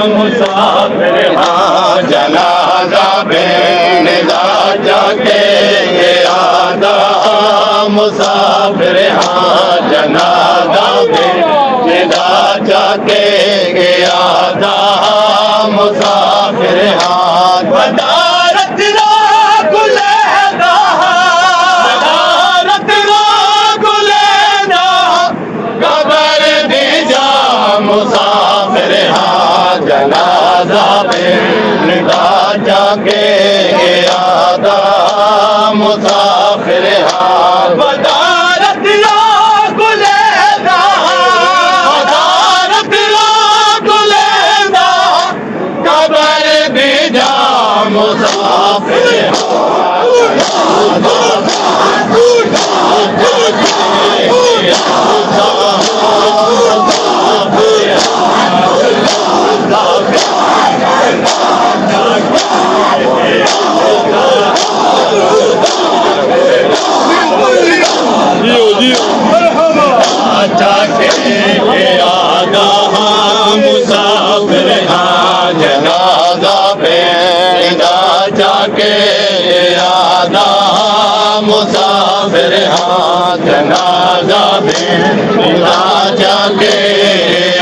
मुसाफिर हाँ जनाजा बेनिदा जाके आदा मुसाफिर हाँ जनाजा बेनिदा जाके आदा मुसाफिर हाँ बदारत मुसाफिर हाँ जनाजा बेनिदा जाके आदा मुसाफिर हाँ बदारत कबर भी जा मुसाफिर मुसाफिर हाँ जनाजा बेनिदा जाके आदा मुसाफिर हाँ जनाजा बेनिदा जाके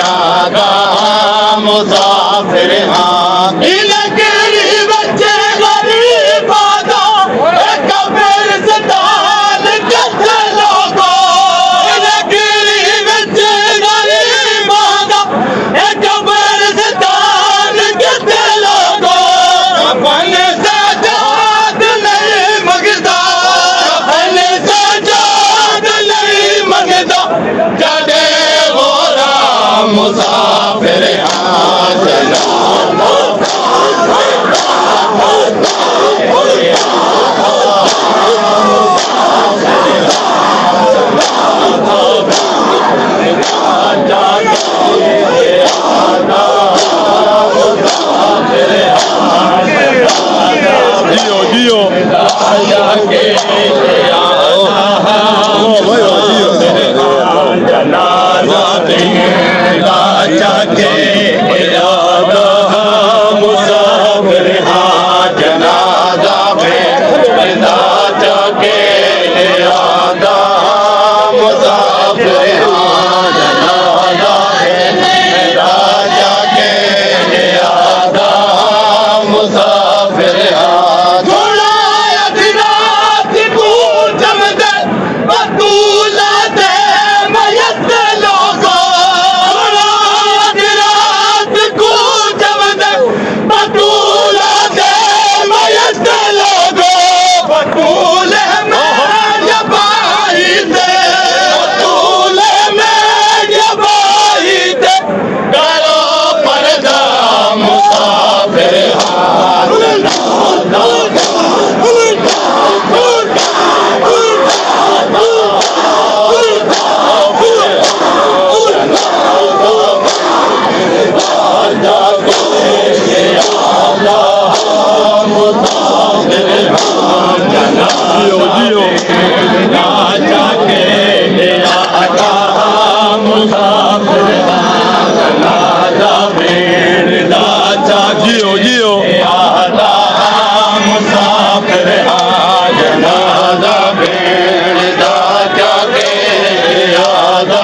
आदा मुसाफिर हाँ मुसाफिर हाँ जनाजा जियो जनाजा बेनिदा जाके आदा मुसाफिर हाँ जनाजा बेनिदा जाके आदा मुसाफिर हाँ जनाजा बेनिदा जाके आदा मुसाफिर हाँ जियो आदा मुसाफिर हाँ जनाजा बेनिदा जाके आदा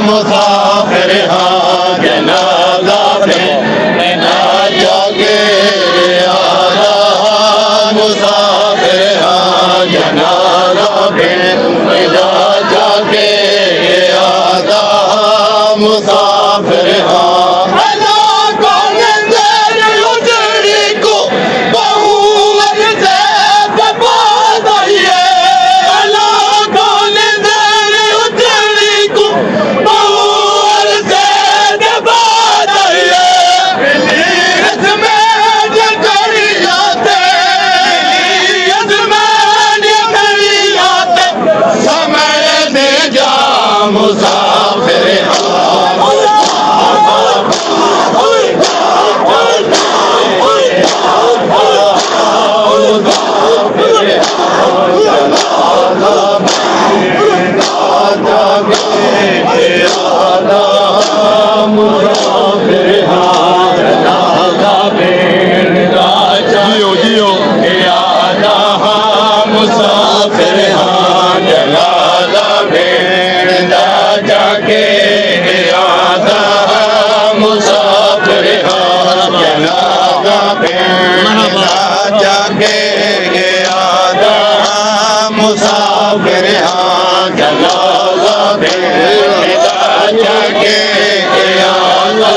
मुसाफिर हाँ जनाजा बेनिदा जाके आदा मुसाफिर हाँ जनाजा बेनिदा जाके आदा मुसाफिर हाँ मुसाफिर हाँ जाके आला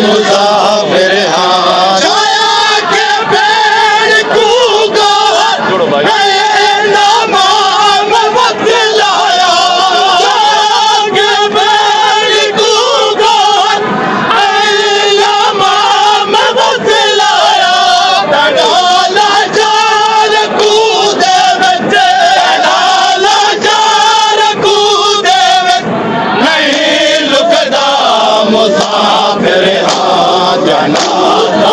मुसाफिर हाँ छाया के पेड़ कूगा नाम बदलाया छाया के पेड़ कूगा नाम बदलाया डाला चार कूदे बच्चे डाला चार कूदे नहीं लुकदा मुसाफिर हाँ जनाजा